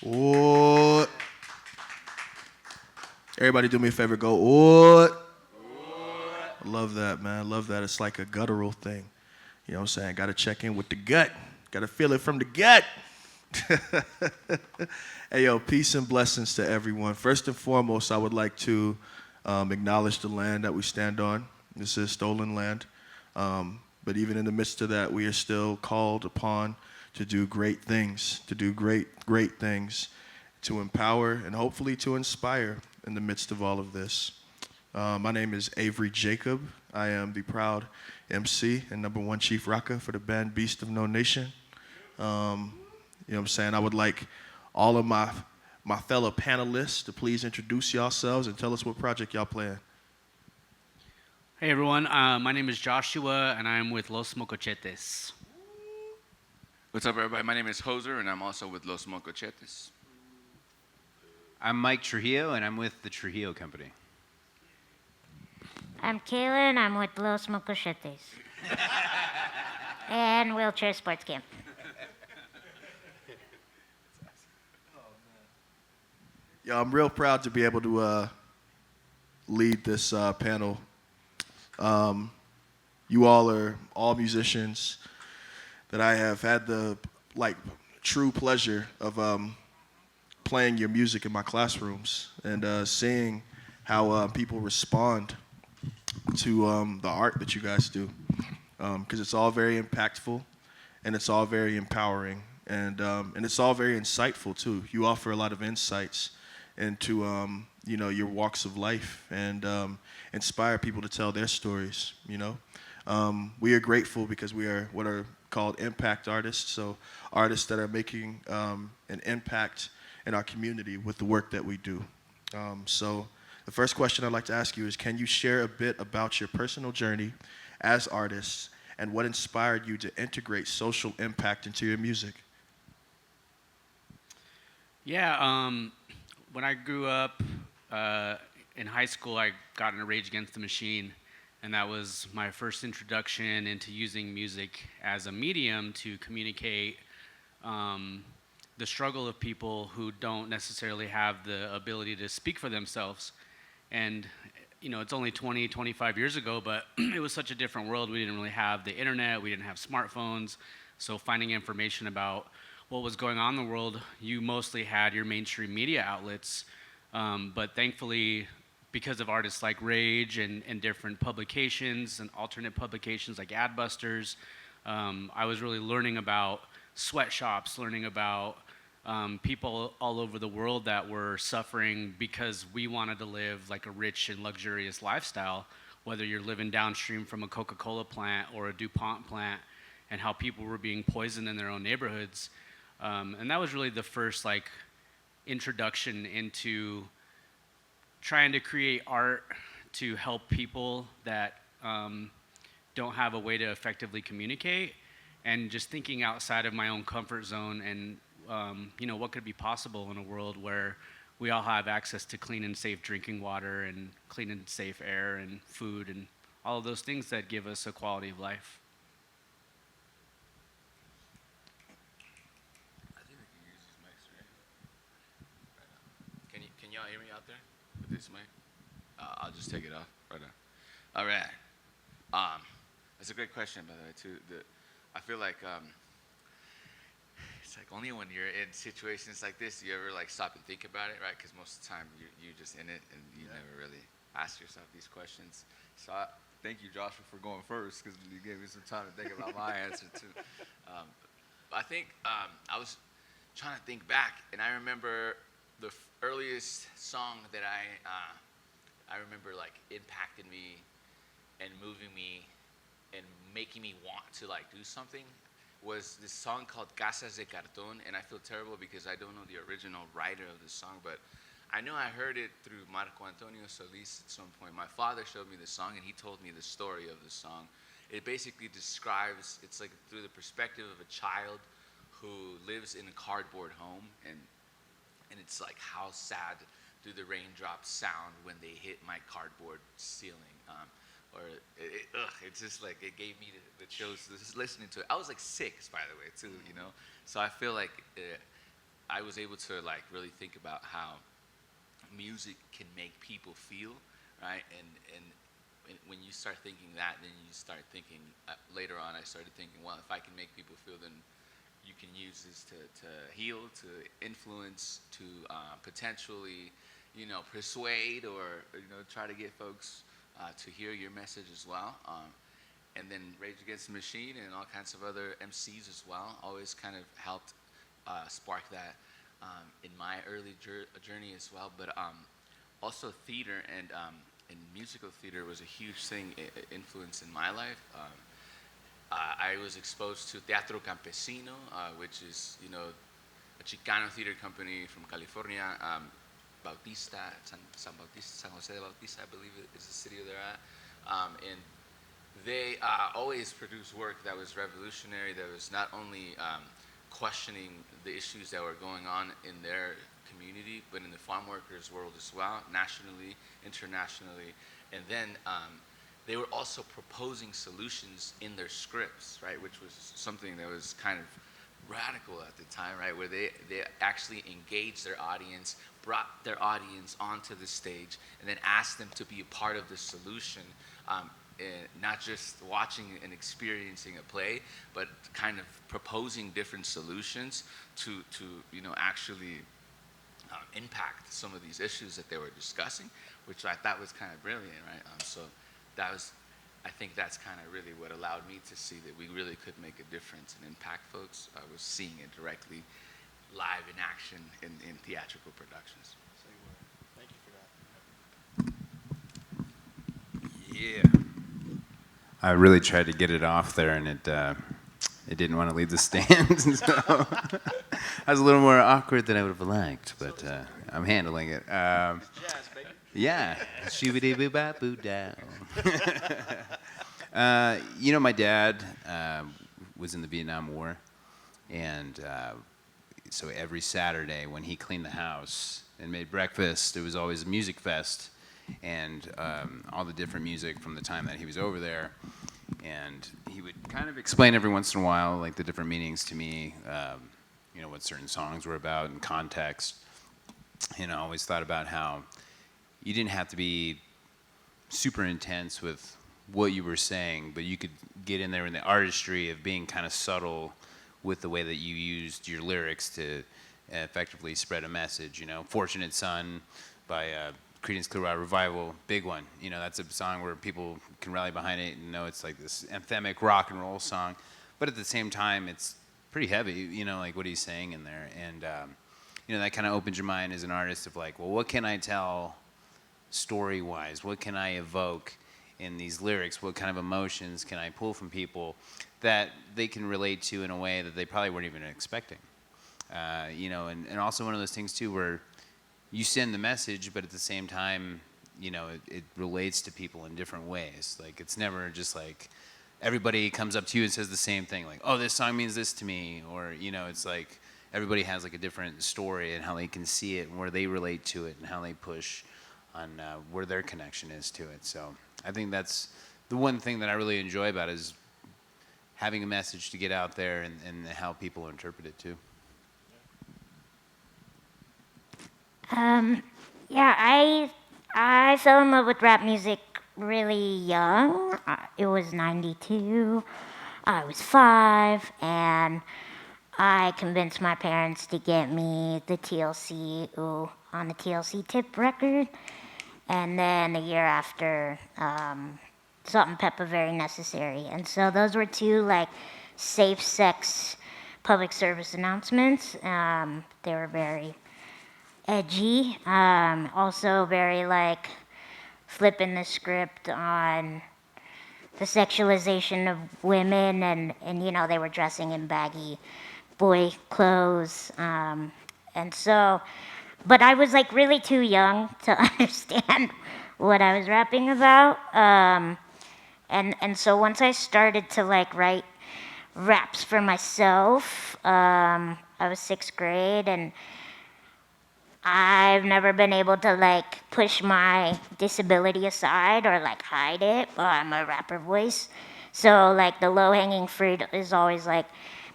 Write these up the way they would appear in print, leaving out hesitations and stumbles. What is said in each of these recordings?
What? Everybody do me a favor, go, what? I love that, man. I love that. It's like a guttural thing. You know what I'm saying? Got to check in with the gut. Got to feel it from the gut. Hey, yo, peace and blessings to everyone. First and foremost, I would like to acknowledge the land that we stand on. This is stolen land. But even in the midst of that, we are still called upon to do great things, to do great things, to empower and hopefully to inspire in the midst of all of this. My name is Avery Jacob. I am the proud MC and #1 Chief Rocker for the band Beast of No Nation. You know what I'm saying? I would like all of my fellow panelists to please introduce yourselves and tell us what project y'all playing. Hey everyone, my name is Joshua and I'm with Los Mocochetes. What's up, everybody? My name is Jozer and I'm also with Los Mocochetes. I'm Mike Trujillo and I'm with the Trujillo Company. I'm Kalyn, I'm with Los Mocochetes. And Wheelchair Sports Camp. Yeah, I'm real proud to be able to lead this panel. You all are all musicians that I have had the true pleasure of playing your music in my classrooms and seeing how people respond to the art that you guys do, because it's all very impactful and it's all very empowering and it's all very insightful too. You offer a lot of insights into your walks of life and inspire people to tell their stories. We are grateful because we are what are called impact artists, so artists that are making an impact in our community with the work that we do. So the first question I'd like to ask you is, can you share a bit about your personal journey as artists and what inspired you to integrate social impact into your music? Yeah, when I grew up in high school, I got in a Rage Against the Machine, and that was my first introduction into using music as a medium to communicate the struggle of people who don't necessarily have the ability to speak for themselves. And it's only 20, 25 years ago, but it was such a different world. We didn't really have the internet, we didn't have smartphones, so finding information about what was going on in the world, you mostly had your mainstream media outlets, but thankfully, because of artists like Rage and different publications and alternate publications like Adbusters, I was really learning about sweatshops, learning about people all over the world that were suffering because we wanted to live like a rich and luxurious lifestyle, whether you're living downstream from a Coca-Cola plant or a DuPont plant, and how people were being poisoned in their own neighborhoods. And that was really the first introduction into trying to create art to help people that don't have a way to effectively communicate, and just thinking outside of my own comfort zone and what could be possible in a world where we all have access to clean and safe drinking water and clean and safe air and food and all of those things that give us a quality of life. I think we can use these mics, right? Right on. Can y'all hear me out there with this mic? I'll just take it off right now. All right. That's a great question, by the way, too. I feel like it's like only when you're in situations like this do you ever stop and think about it, right? Because most of the time you're just in it and you never really ask yourself these questions. So thank you, Joshua, for going first, because you gave me some time to think about my answer too. I think I was trying to think back, and I remember the earliest song that I remember impacted me and moving me and making me want to do something was this song called Casas de Cartón, and I feel terrible because I don't know the original writer of the song, but I know I heard it through Marco Antonio Solis at some point. My father showed me the song and he told me the story of the song. It basically describes, it's through the perspective of a child who lives in a cardboard home, and it's how sad do the raindrops sound when they hit my cardboard ceiling. It's just it gave me the chills just listening to it. I was 6, by the way, too, So I feel I was able to like really think about how music can make people feel, right? And when you start thinking that, then you start thinking, later on I started thinking, well, if I can make people feel, then you can use this to heal, to influence, to potentially, persuade, or try to get folks to hear your message as well. And then Rage Against the Machine and all kinds of other MCs as well always kind of helped spark that in my early journey as well. But also theater and musical theater was a huge thing, influence in my life. I was exposed to Teatro Campesino, which is, a Chicano theater company from California, Bautista, San Jose de Bautista, I believe is the city they're at. And they always produced work that was revolutionary, that was not only questioning the issues that were going on in their community, but in the farm workers world as well, nationally, internationally. And then they were also proposing solutions in their scripts, right, which was something that was kind of radical at the time, right, where they actually engaged their audience, brought their audience onto the stage, and then asked them to be a part of the solution, not just watching and experiencing a play, but kind of proposing different solutions to actually impact some of these issues that they were discussing, which I thought was kind of brilliant, right? So I think that's kind of really what allowed me to see that we really could make a difference and impact folks. I was seeing it directly live in action in theatrical productions. Thank you for that. Yeah. I really tried to get it off there, and it didn't want to leave the stand. So I was a little more awkward than I would have liked, but I'm handling it. Jazz, baby. Yeah. Shoo-ba-dee-boo-ba-boo down. My dad was in the Vietnam War, and so every Saturday when he cleaned the house and made breakfast, it was always a music fest, and all the different music from the time that he was over there. And he would kind of explain every once in a while, like the different meanings to me, what certain songs were about and context. And I always thought about how you didn't have to be super intense with what you were saying, but you could get in there in the artistry of being kind of subtle with the way that you used your lyrics to effectively spread a message. Fortunate Son by Creedence Clearwater Revival, big one. That's a song where people can rally behind it and know it's like this anthemic rock and roll song, but at the same time, it's pretty heavy, like what he's saying in there. And, that kind of opens your mind as an artist of like, well, what can I tell story-wise? What can I evoke in these lyrics? What kind of emotions can I pull from people that they can relate to in a way that they probably weren't even expecting? And also one of those things too where you send the message, but at the same time, it relates to people in different ways. Like, it's never just like everybody comes up to you and says the same thing, like, oh, this song means this to me, or, it's like everybody has like a different story and how they can see it and where they relate to it and how they push on where their connection is to it. So I think that's the one thing that I really enjoy about it, is having a message to get out there and how people interpret it too. Yeah, I fell in love with rap music really young. It was 92. I was 5, and I convinced my parents to get me the TLC on the TLC Tip record. And then a year after, Salt and Pepper, Very Necessary. And so those were two like safe sex public service announcements. They were very edgy, also very like flipping the script on the sexualization of women, and they were dressing in baggy boy clothes, and so, but I was like really too young to understand what I was rapping about, and so once I started to like write raps for myself, I was 6th grade, and I've never been able to like push my disability aside or like hide it. I'm a rapper voice. So like the low-hanging fruit is always like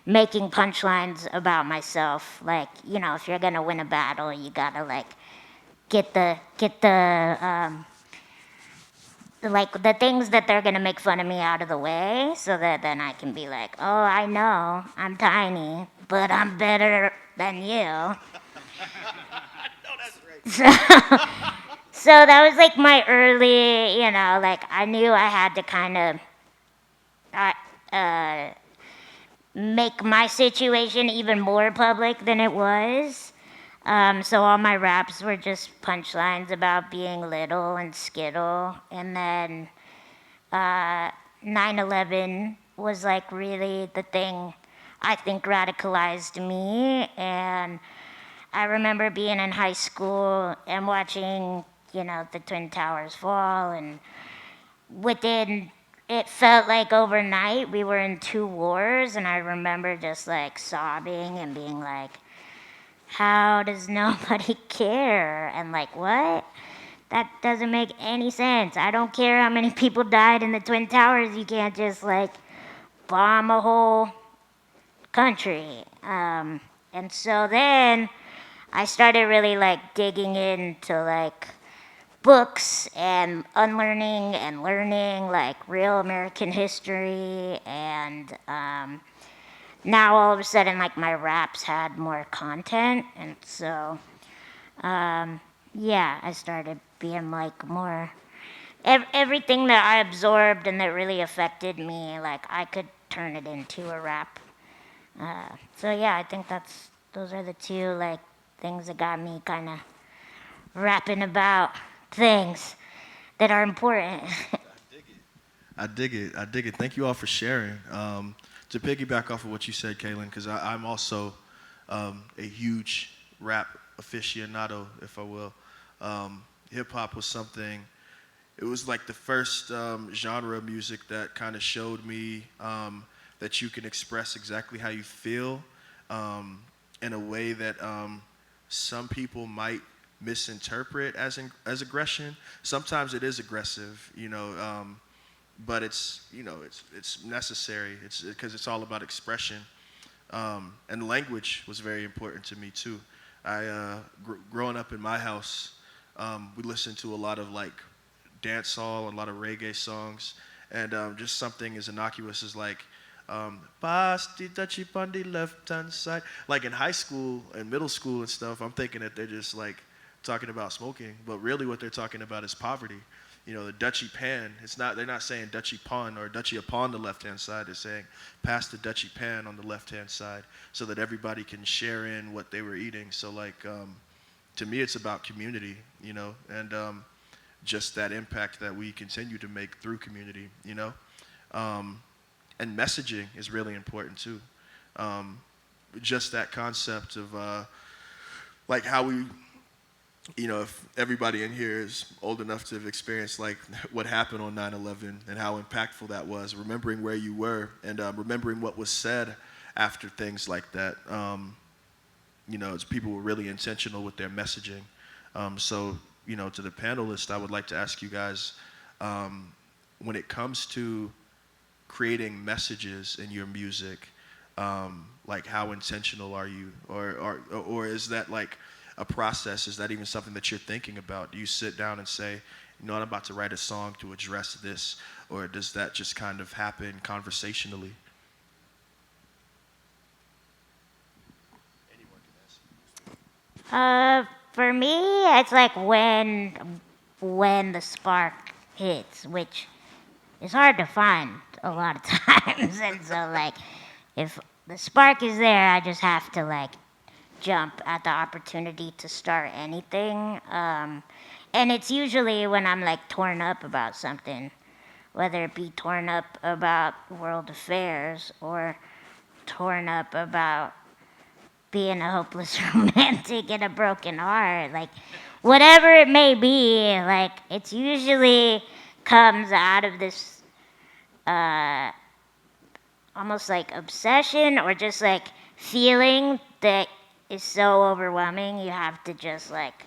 making punchlines about myself. Like, you know, if you're gonna win a battle, you gotta like get the like the things that they're gonna make fun of me out of the way, so that then I can be like, oh, I know, I'm tiny, but I'm better than you. So, so that was like my early, you know, like I knew I had to kind of make my situation even more public than it was. So all my raps were just punchlines about being little and skittle. And then 9/11 was like really the thing I think radicalized me. And I remember being in high school and watching, you know, the Twin Towers fall, and within, it felt like overnight we were in two wars, and I remember just like sobbing and being like, how does nobody care? And like, what? That doesn't make any sense. I don't care how many people died in the Twin Towers. You can't just like bomb a whole country. And so then I started really like digging into like books and unlearning and learning like real American history. And now all of a sudden like my raps had more content. And so yeah, I started being like more everything that I absorbed and that really affected me, like I could turn it into a rap. So yeah, I think those are the two like things that got me kind of rapping about things that are important. I dig it. I dig it. Thank you all for sharing. To piggyback off of what you said, Kalyn, because I'm also a huge rap aficionado, if I will. Hip hop was something. It was like the first genre of music that kind of showed me that you can express exactly how you feel in a way that some people might misinterpret as aggression. Sometimes it is aggressive, you know, but it's, you know, it's necessary. It's because it's all about expression, and language was very important to me too. Growing up in my house, we listened to a lot of like dancehall and a lot of reggae songs, and just something as innocuous as like pass the chip on the left hand side. Like in high school and middle school and stuff, I'm thinking that they're just like talking about smoking, but really what they're talking about is poverty. You know, the Dutchie pan. They're not saying Dutchie pun or Dutchie upon the left hand side. They're saying pass the Dutchie pan on the left hand side, so that everybody can share in what they were eating. So like, to me, it's about community, you know, and just that impact that we continue to make through community, you know. And messaging is really important too. Just that concept of like how we, you know, if everybody in here is old enough to have experienced like what happened on 9/11 and how impactful that was, remembering where you were and remembering what was said after things like that. You know, people were really intentional with their messaging. So, you know, to the panelists, I would like to ask you guys, when it comes to creating messages in your music, like how intentional are you, or is that like a process? Is that even something that you're thinking about? Do you sit down and say, you know, I'm about to write a song to address this, or does that just kind of happen conversationally? Anyone can answer. For me, it's like when the spark hits, which is hard to find a lot of times. And so like if the spark is there, I just have to like jump at the opportunity to start anything. And it's usually when I'm like torn up about something, whether it be torn up about world affairs or torn up about being a hopeless romantic and a broken heart, like whatever it may be, like it's usually comes out of this almost like obsession or just like feeling that is so overwhelming you have to just like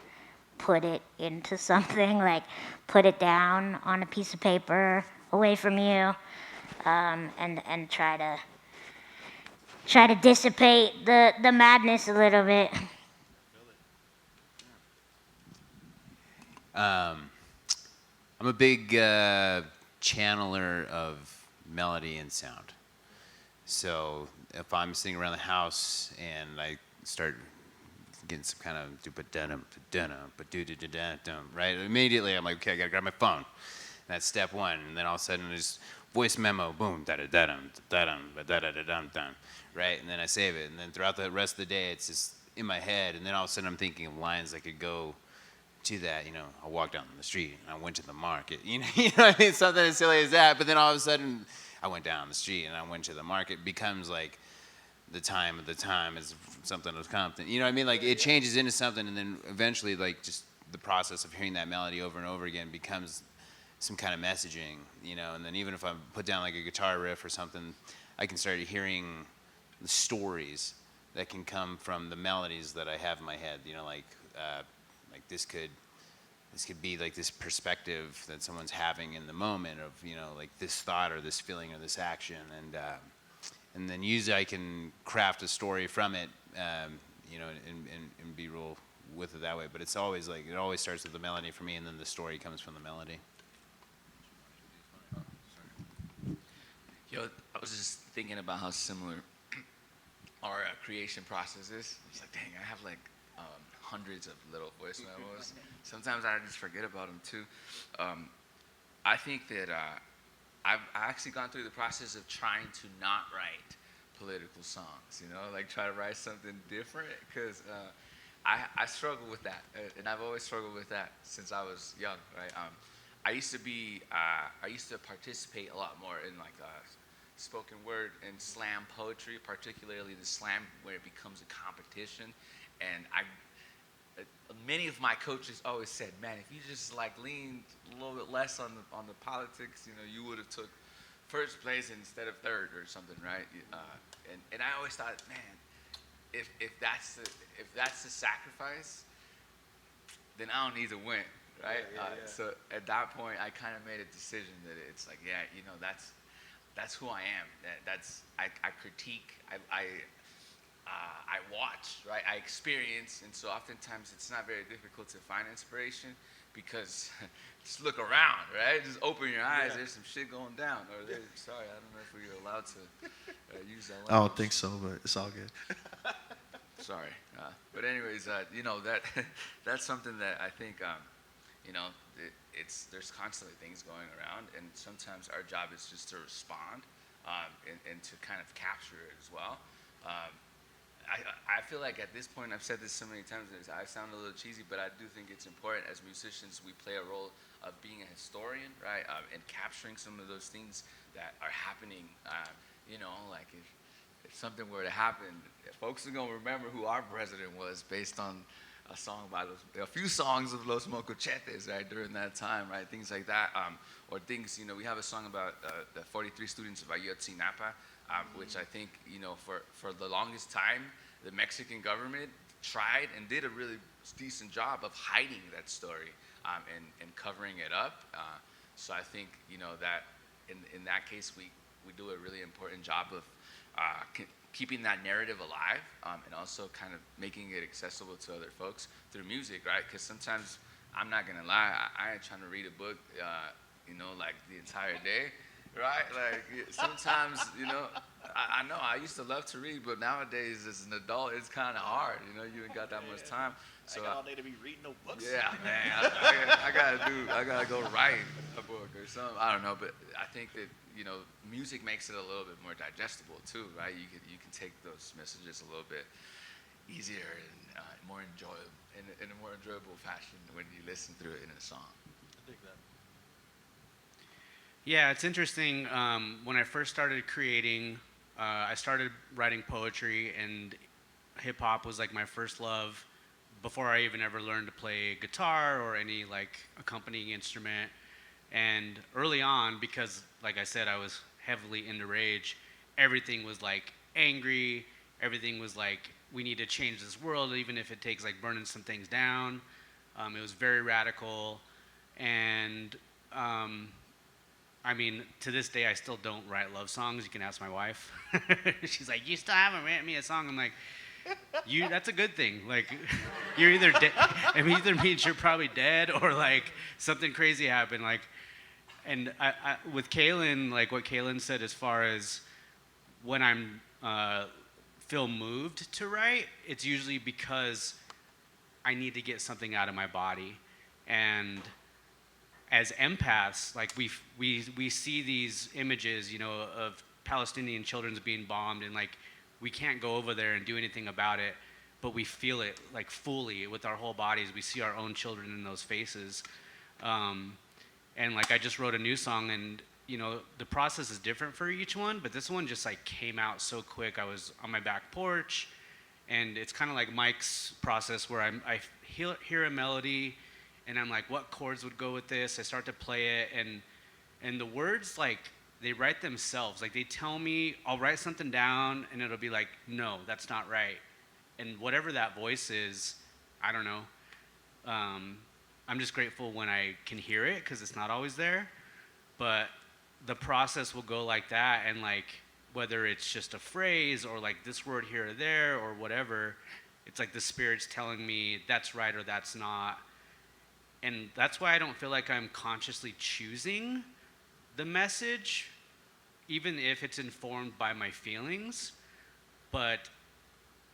put it into something, like put it down on a piece of paper away from you, and try to try to dissipate the madness a little bit. I'm a big channeler of melody and sound. So if I'm sitting around the house and I start getting some kind of right, immediately I'm like, okay, I gotta grab my phone. That's step one, and then all of a sudden there's voice memo, boom, right, and then I save it, and then throughout the rest of the day it's just in my head, and then all of a sudden I'm thinking of lines that could go to that. I walked down the street and I went to the market. You know what I mean? Something as silly as that. But then all of a sudden, I went down the street and I went to the market. It becomes like the time of the time is something of Compton. You know what I mean? Like it changes into something, and then eventually, like just the process of hearing that melody over and over again becomes some kind of messaging. And then even if I put down like a guitar riff or something, I can start hearing the stories that can come from the melodies that I have in my head. Like this could be like this perspective that someone's having in the moment of like this thought or this feeling or this action, and then usually I can craft a story from it, and be real with it that way. But it's always like it always starts with the melody for me, and then the story comes from the melody. Yo, I was just thinking about how similar our creation process is. It's like, dang, I have like hundreds of little voice memos. Sometimes I just forget about them too. I think that I've actually gone through the process of trying to not write political songs, like try to write something different, because I struggle with that, and I've always struggled with that since I was young, right? I used to participate a lot more in like spoken word and slam poetry, particularly the slam where it becomes a competition, and many of my coaches always said, man, if you just like leaned a little bit less on the politics, you would have took first place instead of third or something, right? And I always thought, man, if that's the sacrifice, then I don't need to win, right? So at that point, I kind of made a decision that it's like, that's who I am. I critique. I watch, right? I experience, and so oftentimes it's not very difficult to find inspiration, because just look around, right? Just open your eyes. There's some shit going down. Sorry, I don't know if we're allowed to use that language. I don't think so, but it's all good. Sorry, but anyways, that's something that I think, there's constantly things going around, and sometimes our job is just to respond, and to kind of capture it as well. I feel like at this point, I've said this so many times, I sound a little cheesy, but I do think it's important as musicians we play a role of being a historian, right, and capturing some of those things that are happening. Like if something were to happen, folks are gonna remember who our president was based on a song by a few songs of Los Mocochetes, right, during that time, right, things like that, or things, we have a song about the 43 students of Ayotzinapa, which I think, for the longest time, the Mexican government tried and did a really decent job of hiding that story, and covering it up. So I think, that in that case, we do a really important job of keeping that narrative alive, and also kind of making it accessible to other folks through music, right? Because sometimes, I'm not gonna lie, I ain't trying to read a book, like the entire day, right? Like sometimes, I know I used to love to read, but nowadays as an adult, it's kind of hard. You ain't got that much time. So I got all day to be reading no books. Yeah, man, I gotta go write a book or something. I don't know, but I think that music makes it a little bit more digestible too, right? You can take those messages a little bit easier and more enjoyable in a more enjoyable fashion when you listen through it in a song. I think that. Yeah, it's interesting. When I first started creating, I started writing poetry, and hip hop was like my first love before I even ever learned to play guitar or any like accompanying instrument. And early on, because like I said, I was heavily into rage, everything was like angry, everything was like, we need to change this world, even if it takes like burning some things down. It was very radical, and I mean, to this day, I still don't write love songs. You can ask my wife. She's like, you still haven't written me a song. I'm like, that's a good thing. Like, you're either dead. It either means you're probably dead or like something crazy happened. Like, and with Kalyn, like what Kalyn said, as far as when I'm feel moved to write, it's usually because I need to get something out of my body. And as empaths, like we see these images, you know, of Palestinian children being bombed, and like we can't go over there and do anything about it, but we feel it like fully with our whole bodies. We see our own children in those faces. And like I just wrote a new song, and you know, the process is different for each one, but this one just like came out so quick. I was on my back porch, and it's kind of like Mike's process where I hear a melody, and I'm like, what chords would go with this? I start to play it, and the words, like, they write themselves. Like, they tell me, I'll write something down, and it'll be like, no, that's not right. And whatever that voice is, I don't know. I'm just grateful when I can hear it, because it's not always there. But the process will go like that, and like, whether it's just a phrase or like this word here or there or whatever, it's like the Spirit's telling me that's right or that's not. And that's why I don't feel like I'm consciously choosing the message, even if it's informed by my feelings. But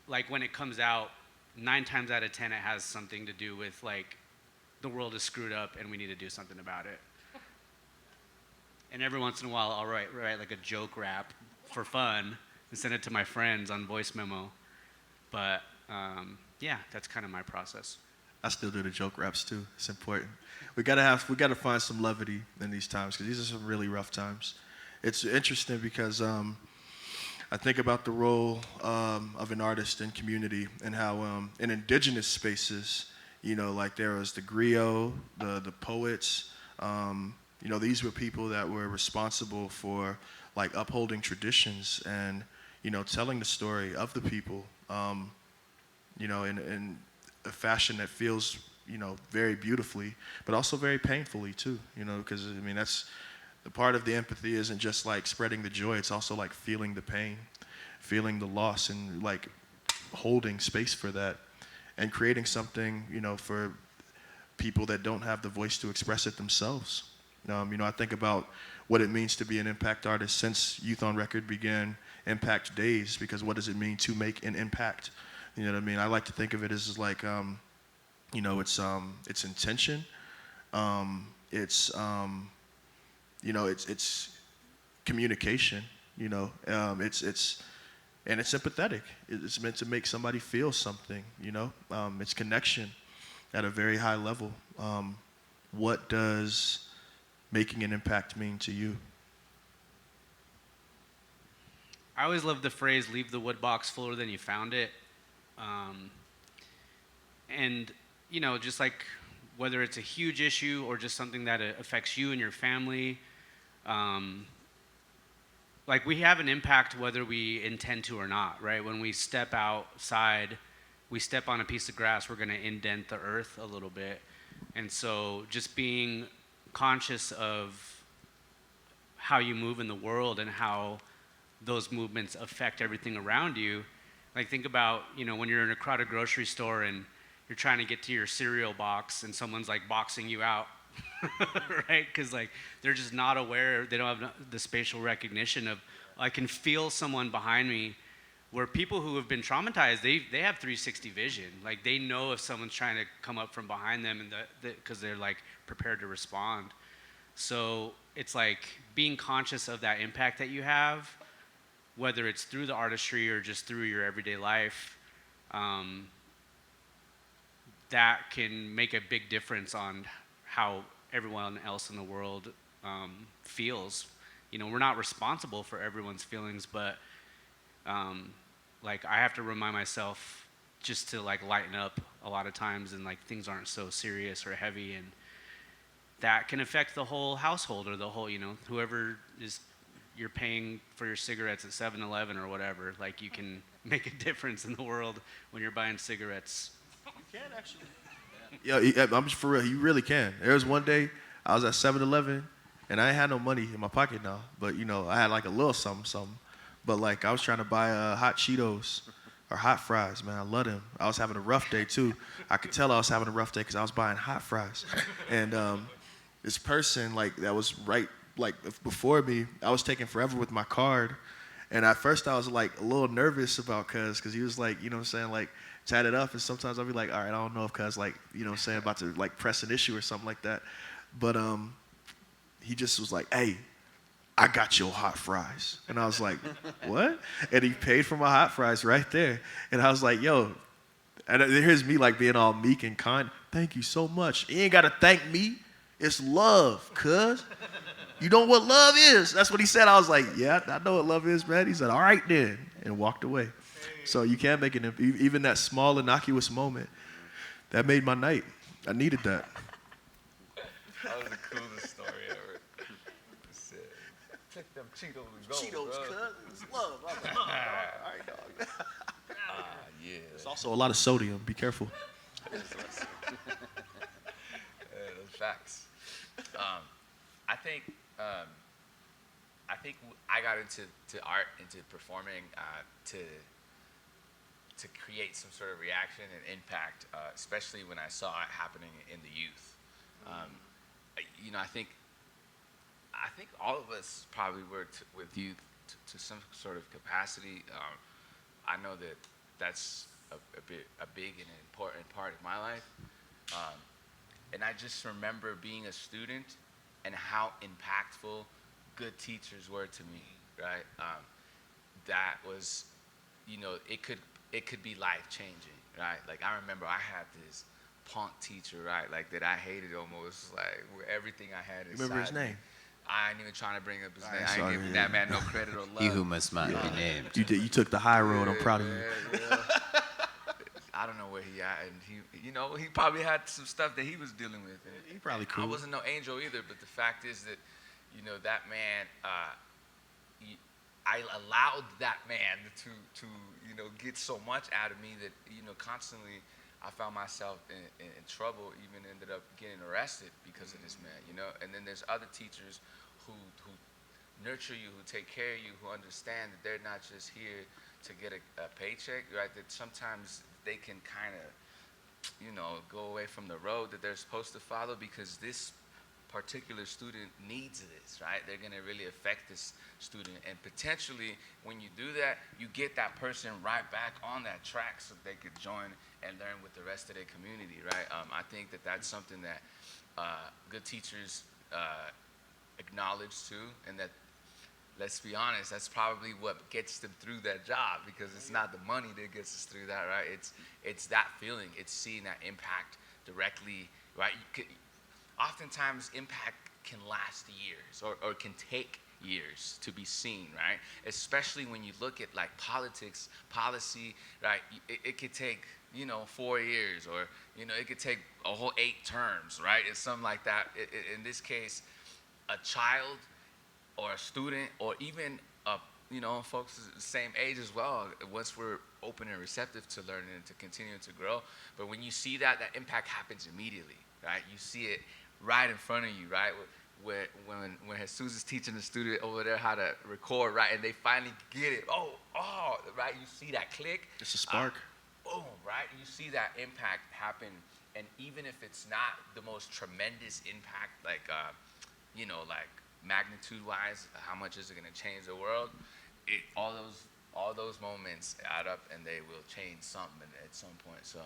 like when it comes out, 9 times out of 10, it has something to do with like the world is screwed up and we need to do something about it. And every once in a while, I'll write like a joke rap for fun and send it to my friends on voice memo. But yeah, that's kind of my process. I still do the joke raps too. It's important. We gotta find some levity in these times, because these are some really rough times. It's interesting because I think about the role of an artist in community, and how in indigenous spaces, you know, like there was the griot, the poets. You know, these were people that were responsible for like upholding traditions and, you know, telling the story of the people. You know, in a fashion that feels, you know, very beautifully, but also very painfully too, you know, because I mean, that's the part of the empathy isn't just like spreading the joy, it's also like feeling the pain, feeling the loss, and like holding space for that and creating something, you know, for people that don't have the voice to express it themselves. You know, I think about what it means to be an impact artist since Youth on Record began Impact Days, because what does it mean to make an impact? You know what I mean? I like to think of it as like, you know, it's intention. It's you know, it's communication. You know, it's empathetic. It's meant to make somebody feel something. You know, it's connection at a very high level. What does making an impact mean to you? I always love the phrase, leave the wood box fuller than you found it. And, you know, just like whether it's a huge issue or just something that affects you and your family, like we have an impact whether we intend to or not, right? When we step outside, we step on a piece of grass, we're going to indent the earth a little bit. And so just being conscious of how you move in the world and how those movements affect everything around you. Like think about, you know, when you're in a crowded grocery store and you're trying to get to your cereal box and someone's like boxing you out, right? Because like they're just not aware, they don't have the spatial recognition of, I can feel someone behind me. Where people who have been traumatized, they have 360 vision. Like they know if someone's trying to come up from behind them, and because they're like prepared to respond. So it's like being conscious of that impact that you have, whether it's through the artistry or just through your everyday life, that can make a big difference on how everyone else in the world feels. You know, we're not responsible for everyone's feelings, but like I have to remind myself just to like lighten up a lot of times, and like things aren't so serious or heavy, and that can affect the whole household or the whole, you know, whoever is you're paying for your cigarettes at 7-Eleven or whatever. Like you can make a difference in the world when you're buying cigarettes. You can actually. Yeah, I'm just for real. You really can. There was one day I was at 7-Eleven and I ain't had no money in my pocket now, but you know, I had like a little something. But like I was trying to buy hot Cheetos or hot fries, man. I love them. I was having a rough day too. I could tell I was having a rough day because I was buying hot fries. And this person like that was right like before me, I was taking forever with my card. And at first I was like a little nervous about cuz he was like, you know what I'm saying, like chat it up, and sometimes I'll be like, all right, I don't know if cuz like, you know what I'm saying, about to like press an issue or something like that. But he just was like, hey, I got your hot fries. And I was like, what? And he paid for my hot fries right there. And I was like, yo, and here's me like being all meek and kind. Thank you so much. You ain't got to thank me. It's love, cuz. You know what love is? That's what he said. I was like, yeah, I know what love is, man. He said, all right then, and walked away. So you can't make it, even that small innocuous moment, that made my night. I needed that. That was the coolest story ever. Take them Cheetos and go, Cheetos, bro. cuz. It's love. I was like, all right, dog. Yeah. There's also a lot of sodium. Be careful. Yeah, those facts. I think I got into art, into performing, to create some sort of reaction and impact, especially when I saw it happening in the youth. You know, I think all of us probably worked with youth to some sort of capacity. I know that that's a big and important part of my life. And I just remember being a student and how impactful good teachers were to me, right? That was, you know, it could be life-changing, right? Like I remember I had this punk teacher, right? Like that I hated almost, like everything I had inside. Remember his name? I ain't even trying to bring up his name. I sorry, ain't giving yeah. that man no credit or love. He who must not be named. You took the high road. I'm proud of you. Yeah. I don't know where he at, and he probably had some stuff that he was dealing with. And He probably cool. I wasn't no angel either, but the fact is that, you know, that man, I allowed that man to you know, get so much out of me that, you know, constantly I found myself in trouble, even ended up getting arrested because of this man, you know. And then there's other teachers who nurture you, who take care of you, who understand that they're not just here to get a paycheck, right? That sometimes they can kind of, you know, go away from the road that they're supposed to follow because this particular student needs this, right? They're gonna really affect this student, and potentially when you do that, you get that person right back on that track so they could join and learn with the rest of their community, right? I think that that's something that good teachers acknowledge too, and that, let's be honest, that's probably what gets them through that job, because it's not the money that gets us through that, right? It's that feeling. It's seeing that impact directly, right? Oftentimes, impact can last years or can take years to be seen, right? Especially when you look at like politics, policy, right? It could take, you know, 4 years, or, you know, it could take a whole 8 terms, right? It's something like that. In this case, a child or a student, or even you know, folks the same age as well, once we're open and receptive to learning and to continue to grow. But when you see that impact happens immediately, right? You see it right in front of you, right? When Jesus is teaching the student over there how to record, right, and they finally get it, oh, right? You see that click. It's a spark. Boom, right? You see that impact happen, and even if it's not the most tremendous impact, like, you know, like magnitude-wise, how much is it going to change the world? All those moments add up, and they will change something at some point. So,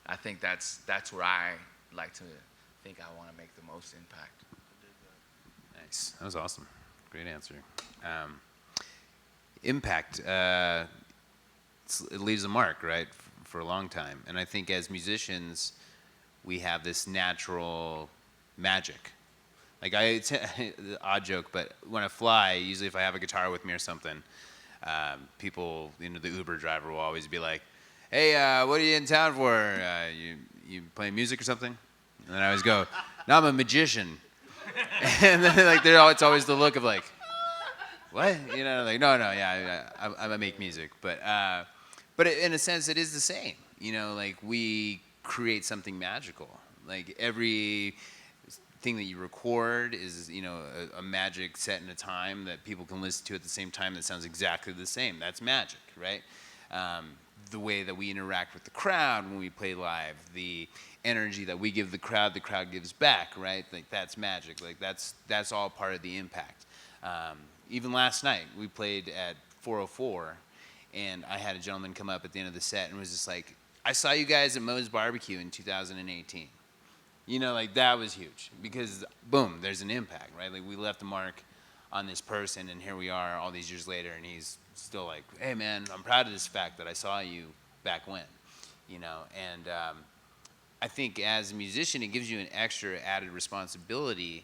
I think that's where I like to think I want to make the most impact. Nice. That was awesome. Great answer. Impact. It leaves a mark, right, for a long time. And I think as musicians, we have this natural magic. Like it's an odd joke, but when I fly, usually if I have a guitar with me or something, people, you know, the Uber driver will always be like, "Hey, what are you in town for? You playing music or something?" And then I always go, "No, I'm a magician." And then like it's always the look of like, "What?" You know, like no, yeah, I make music, but in a sense, it is the same. You know, like we create something magical. Like every thing that you record is, a magic set in a time that people can listen to at the same time that sounds exactly the same. That's magic, right? The way that we interact with the crowd when we play live, the energy that we give the crowd gives back, right? Like that's magic. Like that's all part of the impact. Even last night, we played at 404, and I had a gentleman come up at the end of the set and was just like, I saw you guys at Moe's Barbecue in 2018. Like that was huge because boom, there's an impact, right? Like we left a mark on this person, and here we are all these years later, and he's still like, hey man, I'm proud of this fact that I saw you back when, and I think as a musician, it gives you an extra added responsibility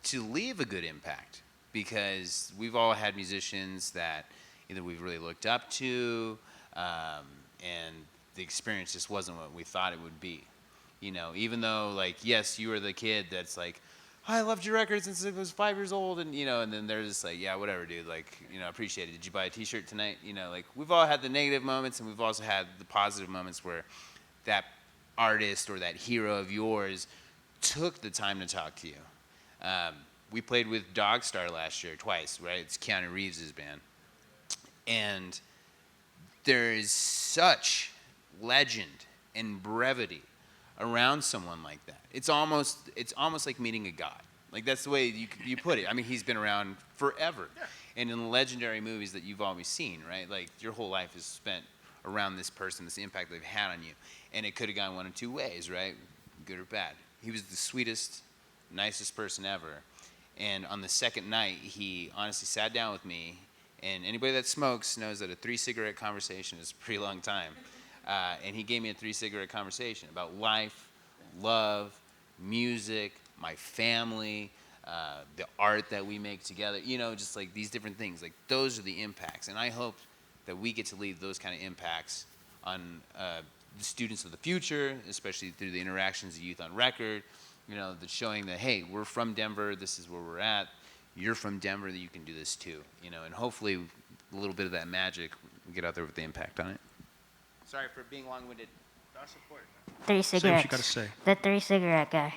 to leave a good impact, because we've all had musicians that either we've really looked up to, and the experience just wasn't what we thought it would be. Even though, like, yes, you were the kid that's like, I loved your record since I was 5 years old, and and then they're just like, yeah, whatever, dude, like, I appreciate it. Did you buy a T-shirt tonight? Like, we've all had the negative moments, and we've also had the positive moments where that artist or that hero of yours took the time to talk to you. We played with Dogstar last year twice, right? It's Keanu Reeves' band, and there is such legend and brevity around someone like that. It's almost like meeting a god. Like that's the way you put it. I mean, he's been around forever. Yeah. And in the legendary movies that you've always seen, right? Like your whole life is spent around this person, this impact they've had on you. And it could have gone one of two ways, right? Good or bad. He was the sweetest, nicest person ever. And on the second night, he honestly sat down with me, and anybody that smokes knows that a 3-cigarette conversation is a pretty long time. And he gave me a 3-cigarette conversation about life, love, music, my family, the art that we make together, just like these different things. Like those are the impacts. And I hope that we get to leave those kind of impacts on the students of the future, especially through the interactions of Youth on Record, the showing that, hey, we're from Denver, this is where we're at. You're from Denver, that you can do this too, and hopefully a little bit of that magic, we get out there with the impact on it. Sorry for being long-winded. That's important. 3 cigarettes. Say what you gotta say. The 3-cigarette guy.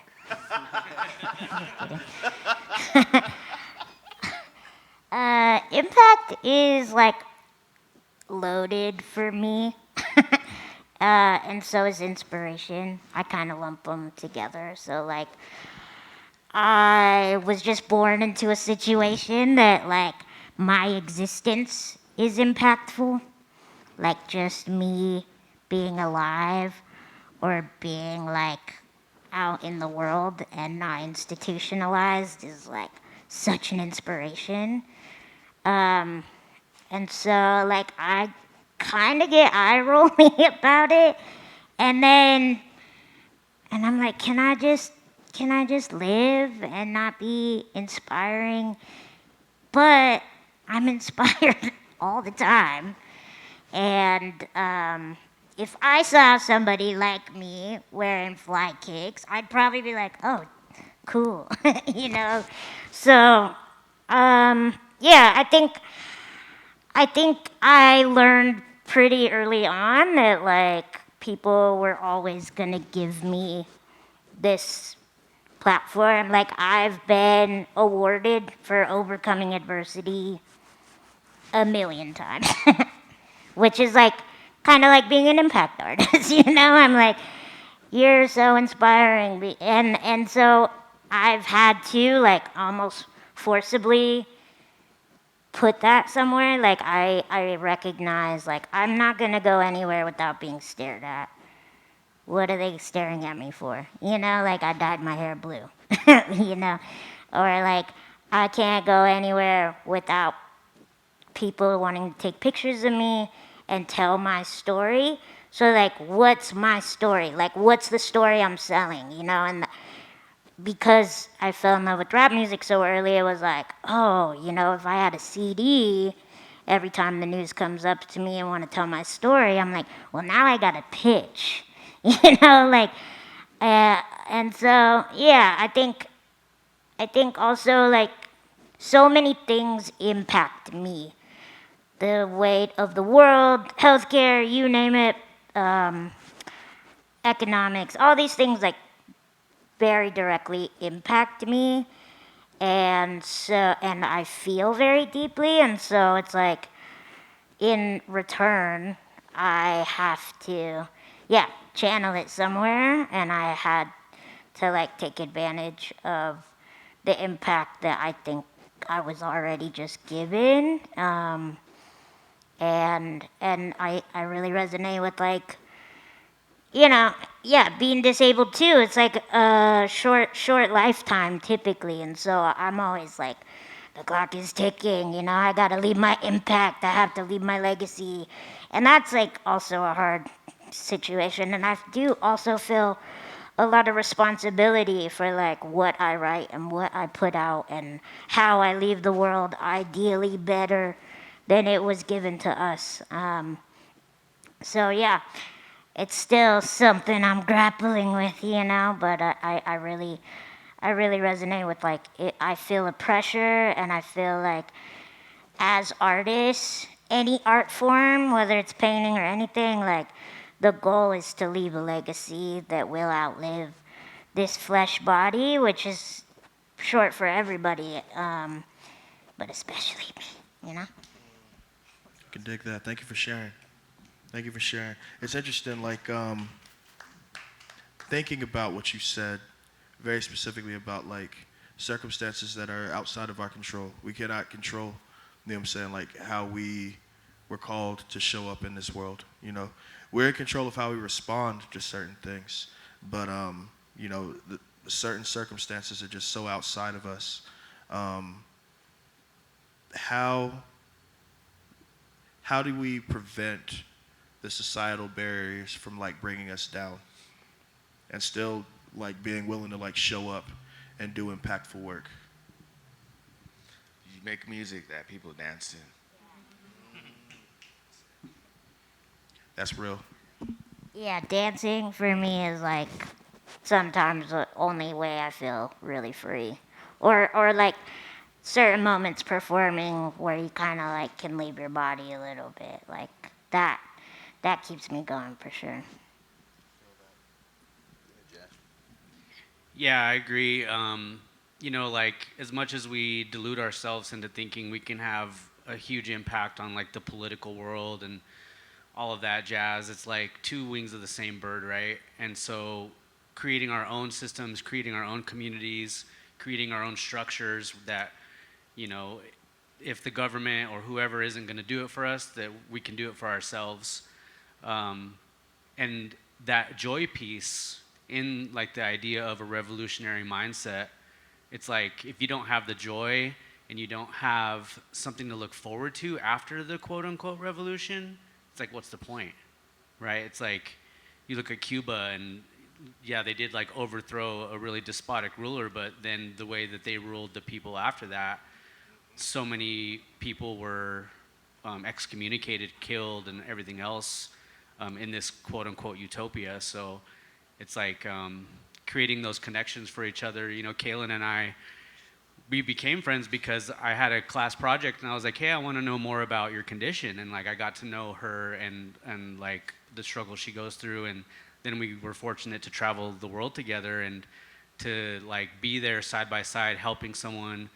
Impact is like loaded for me, and so is inspiration. I kind of lump them together. So like, I was just born into a situation that like my existence is impactful. Like just me being alive or being like out in the world and not institutionalized is like such an inspiration. And so like I kind of get eye rolling about it, and I'm like, can I just live and not be inspiring? But I'm inspired all the time. And if I saw somebody like me wearing fly kicks, I'd probably be like, oh, cool, So, yeah, I think I learned pretty early on that like people were always gonna give me this platform. Like I've been awarded for overcoming adversity 1,000,000 times. Which is like kind of like being an impact artist, I'm like, you're so inspiring, and so I've had to like almost forcibly put that somewhere. Like I recognize like I'm not gonna go anywhere without being stared at. What are they staring at me for? Like I dyed my hair blue, or like I can't go anywhere without people wanting to take pictures of me and tell my story. So like, what's my story? Like, what's the story I'm selling? And because I fell in love with rap music so early, it was like, oh, if I had a CD, every time the news comes up to me and want to tell my story, I'm like, well, now I got to pitch, like, and so, yeah, I think also like so many things impact me. The weight of the world, healthcare, you name it, economics, all these things like very directly impact me, and I feel very deeply, and so it's like in return I have to, yeah, channel it somewhere, and I had to like take advantage of the impact that I think I was already just given. And I really resonate with like, yeah, being disabled too. It's like a short lifetime typically, and so I'm always like, the clock is ticking. I gotta leave my impact. I have to leave my legacy, and that's like also a hard situation. And I do also feel a lot of responsibility for like what I write and what I put out and how I leave the world ideally better than it was given to us. So yeah, it's still something I'm grappling with, but I really resonate with like it. I feel a pressure, and I feel like as artists, any art form, whether it's painting or anything, like the goal is to leave a legacy that will outlive this flesh body, which is short for everybody, but especially me. I can dig that. Thank you for sharing. Thank you for sharing. It's interesting, like thinking about what you said, very specifically about like circumstances that are outside of our control. We cannot control, you know what I'm saying, like how we were called to show up in this world. We're in control of how we respond to certain things, but the certain circumstances are just so outside of us. How do we prevent the societal barriers from like bringing us down, and still like being willing to like show up and do impactful work? You make music that people dance to. That's real. Yeah, dancing for me is like sometimes the only way I feel really free. Or like certain moments performing where you kind of like can leave your body a little bit. Like that keeps me going for sure. Yeah, I agree. Like as much as we delude ourselves into thinking we can have a huge impact on like the political world and all of that jazz, it's like two wings of the same bird, right? And so creating our own systems, creating our own communities, creating our own structures that, if the government or whoever isn't going to do it for us, that we can do it for ourselves. And that joy piece in like the idea of a revolutionary mindset, it's like if you don't have the joy and you don't have something to look forward to after the quote unquote revolution, it's like, what's the point, right? It's like you look at Cuba and yeah, they did like overthrow a really despotic ruler, but then the way that they ruled the people after that, so many people were excommunicated, killed, and everything else in this quote unquote utopia. So it's like creating those connections for each other. Kalyn and I, we became friends because I had a class project and I was like, hey, I want to know more about your condition. And like I got to know her and like the struggle she goes through. And then we were fortunate to travel the world together and to like be there side by side helping someone.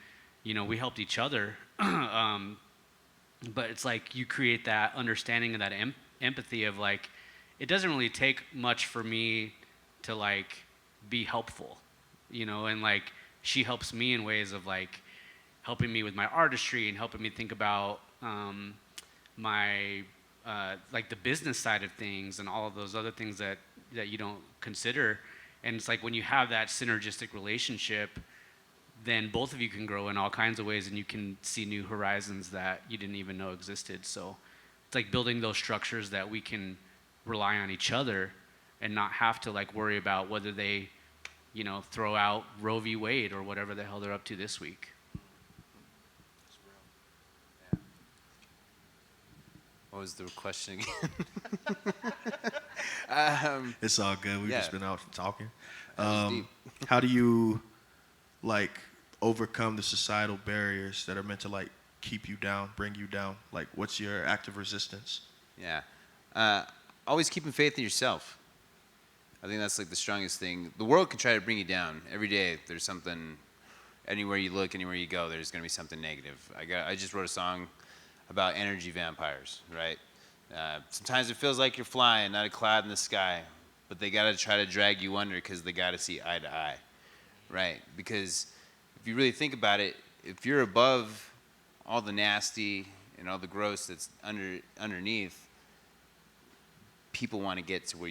We helped each other. But it's like you create that understanding and that empathy of like, it doesn't really take much for me to like be helpful, and like she helps me in ways of like helping me with my artistry and helping me think about my like the business side of things and all of those other things that you don't consider. And it's like when you have that synergistic relationship, then both of you can grow in all kinds of ways and you can see new horizons that you didn't even know existed. So it's like building those structures that we can rely on each other and not have to like worry about whether they, throw out Roe v. Wade or whatever the hell they're up to this week. What was the question again? It's all good. We've Yeah. just been out talking. That was deep. How do you like overcome the societal barriers that are meant to like keep you down, bring you down? Like, what's your active resistance? Yeah. Always keeping faith in yourself. I think that's like the strongest thing. The world can try to bring you down. Every day there's something, anywhere you look, anywhere you go, there's gonna be something negative. I just wrote a song about energy vampires, right? Sometimes it feels like you're flying, not a cloud in the sky, but they gotta try to drag you under because they gotta see eye to eye, right? Because if you really think about it, if you're above all the nasty and all the gross that's underneath, people want to get to where